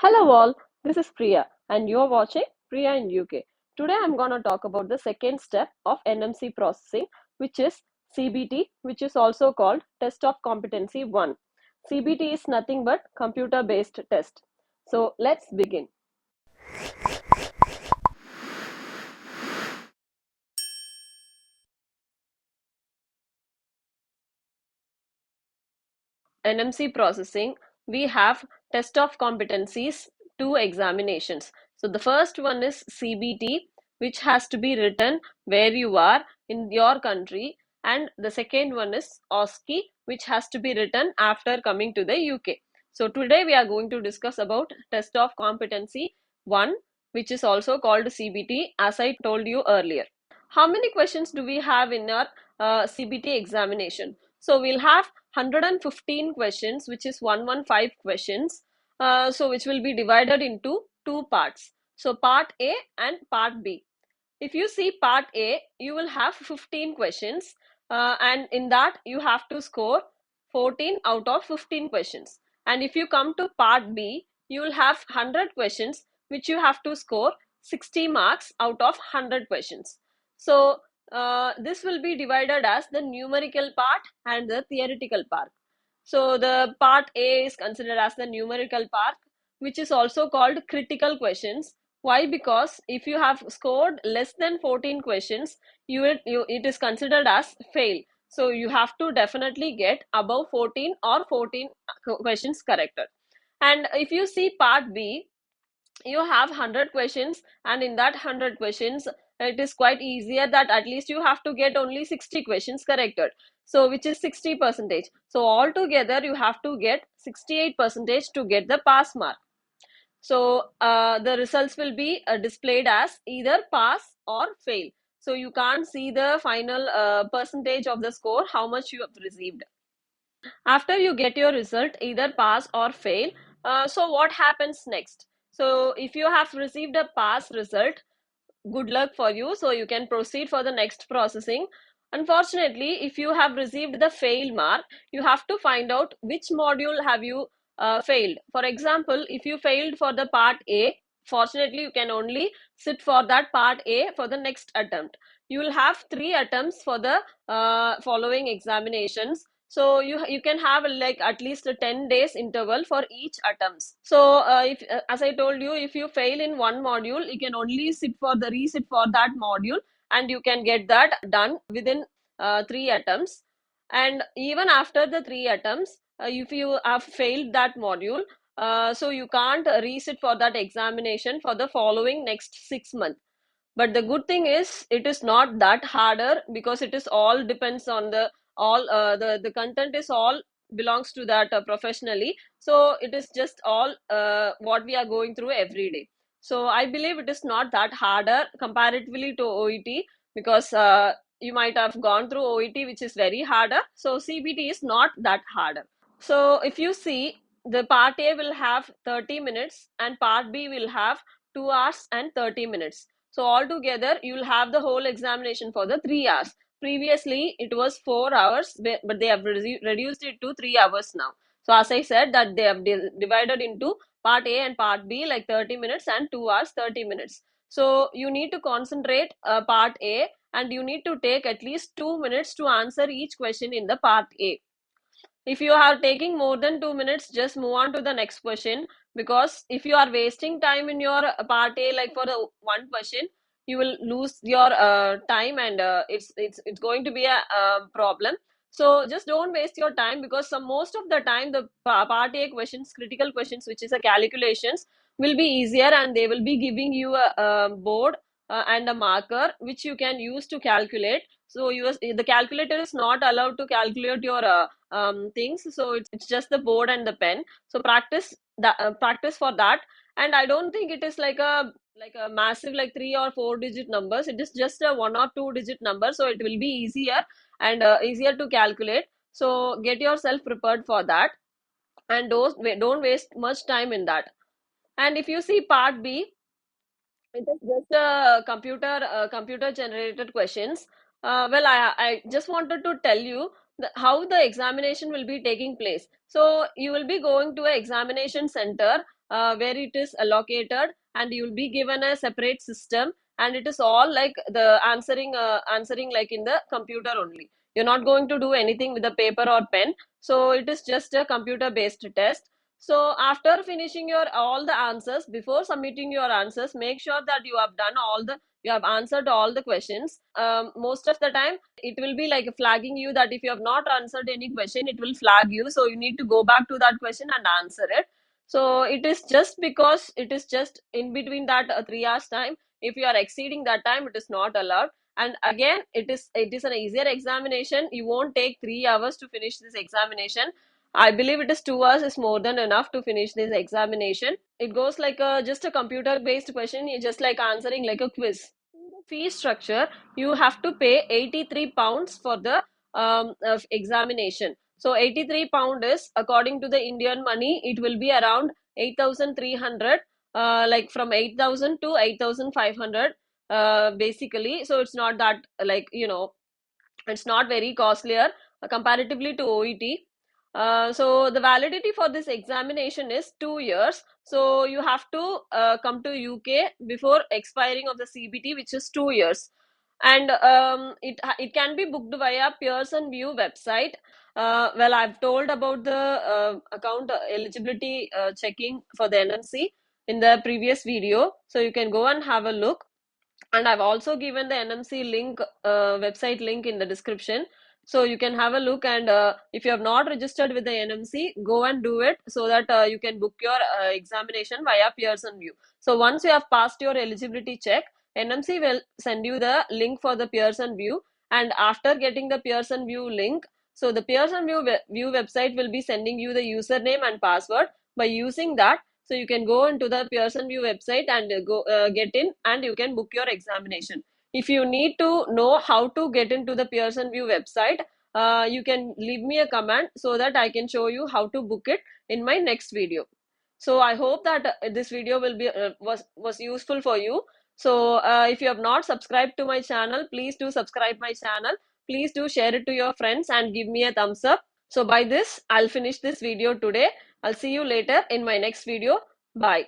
Hello all, this is Priya and you're watching Priya in UK. Today I'm going to talk about the second step of NMC processing, which is CBT, which is also called Test of Competency 1. CBT is nothing but computer based test. So let's begin. NMC processing, we have test of competencies, two examinations. So the first one is CBT, which has to be written where you are in your country, and the second one is OSCE, which has to be written after coming to the UK. So today we are going to discuss about test of competency 1, which is also called CBT, as I told you earlier. How many questions do we have in our CBT examination? So we'll have 115 questions, which is 115 questions. So which will be divided into two parts. So part A and part B. If you see part A, you will have 15 questions, and in that you have to score 14 out of 15 questions. And if you come to part B, you will have 100 questions, which you have to score 60 marks out of 100 questions. So this will be divided as the numerical part and the theoretical part. So the part A is considered as the numerical part, which is also called critical questions. Why? Because if you have scored less than 14 questions, it is considered as fail. So you have to definitely get above 14 or 14 questions corrected. And if you see part B, you have 100 questions, and in that 100 questions it is quite easier that at least you have to get only 60 questions corrected, so which is 60 percentage. So altogether you have to get 68 percentage to get the pass mark. So the results will be displayed as either pass or fail. So you can't see the final percentage of the score, how much you have received. After you get your result, either pass or fail, so what happens next? So if you have received a pass result, good luck for you. So you can proceed for the next processing. Unfortunately, if you have received the fail mark, you have to find out which module have you failed. For example, if you failed for the part A, fortunately you can only sit for that part A for the next attempt. You will have 3 attempts for the following examinations. So you can have like at least a 10 days interval for each attempts. So if as I told you, if you fail in one module, you can only sit for the resit for that module, and you can get that done within 3 attempts. And even after the 3 attempts, if you have failed that module, so you can't resit for that examination for the following next 6 months. But the good thing is it is not that harder, because it is all depends on the all the content is all belongs to that professionally. So it is just all what we are going through every day. So I believe it is not that harder comparatively to OET, because you might have gone through OET, which is very harder. So CBT is not that harder. So if you see, the part A will have 30 minutes and part B will have 2 hours and 30 minutes. So altogether, you will have the whole examination for the 3 hours. Previously, it was 4 hours, but they have reduced it to 3 hours now. So as I said, that they have divided into part A and part B, like 30 minutes and 2 hours 30 minutes. So you need to concentrate part A, and you need to take at least 2 minutes to answer each question in the part A. If you are taking more than 2 minutes, just move on to the next question, because if you are wasting time in your part A, like for the one question, you will lose your time, and it's going to be a problem. So just don't waste your time, because most of the time the part A questions, critical questions, which is a calculations, will be easier, and they will be giving you a board and a marker which you can use to calculate. So the calculator is not allowed to calculate your things, so it's just the board and the pen. So practice for that. And I don't think it is like a massive, like 3 or 4 digit numbers. It is just a 1 or 2 digit number, so it will be easier and easier to calculate. So get yourself prepared for that, and don't waste much time in that. And if you see part B, it is just a computer generated questions. Well, I just wanted to tell you how the examination will be taking place. So you will be going to an examination center where it is allocated, and you will be given a separate system, and it is all like the answering like in the computer only. You're not going to do anything with the paper or pen. So it is just a computer based test. So after finishing your all the answers, before submitting your answers, make sure that you have answered all the questions. Most of the time it will be like flagging you that if you have not answered any question, it will flag you, so you need to go back to that question and answer it. So it is just because it is just in between that 3 hours time. If you are exceeding that time, it is not allowed. And again, it is an easier examination. You won't take 3 hours to finish this examination. I believe it is 2 hours is more than enough to finish this examination. It goes like just a computer based question. You just like answering like a quiz. Fee structure, you have to pay 83 pounds for the examination. So 83 pound is, according to the Indian money, it will be around 8,300, like from 8,000 to 8,500, basically. So it's not that like, it's not very costlier comparatively to OET. So the validity for this examination is 2 years. So you have to come to UK before expiring of the CBT, which is 2 years. And it can be booked via Pearson View website. Well, I've told about the account eligibility checking for the NMC in the previous video, so you can go and have a look. And I've also given the NMC link, website link in the description, so you can have a look. And if you have not registered with the NMC, go and do it, so that you can book your examination via Pearson View. So once you have passed your eligibility check, NMC will send you the link for the Pearson View. And after getting the Pearson View link, so the Pearson View website will be sending you the username and password. By using that, so you can go into the Pearson View website and go get in, and you can book your examination. If you need to know how to get into the Pearson View website, you can leave me a comment so that I can show you how to book it in my next video. So I hope that this video will be was useful for you. So if you have not subscribed to my channel, please do subscribe my channel. Please do share it to your friends and give me a thumbs up. So by this, I'll finish this video today. I'll see you later in my next video. Bye.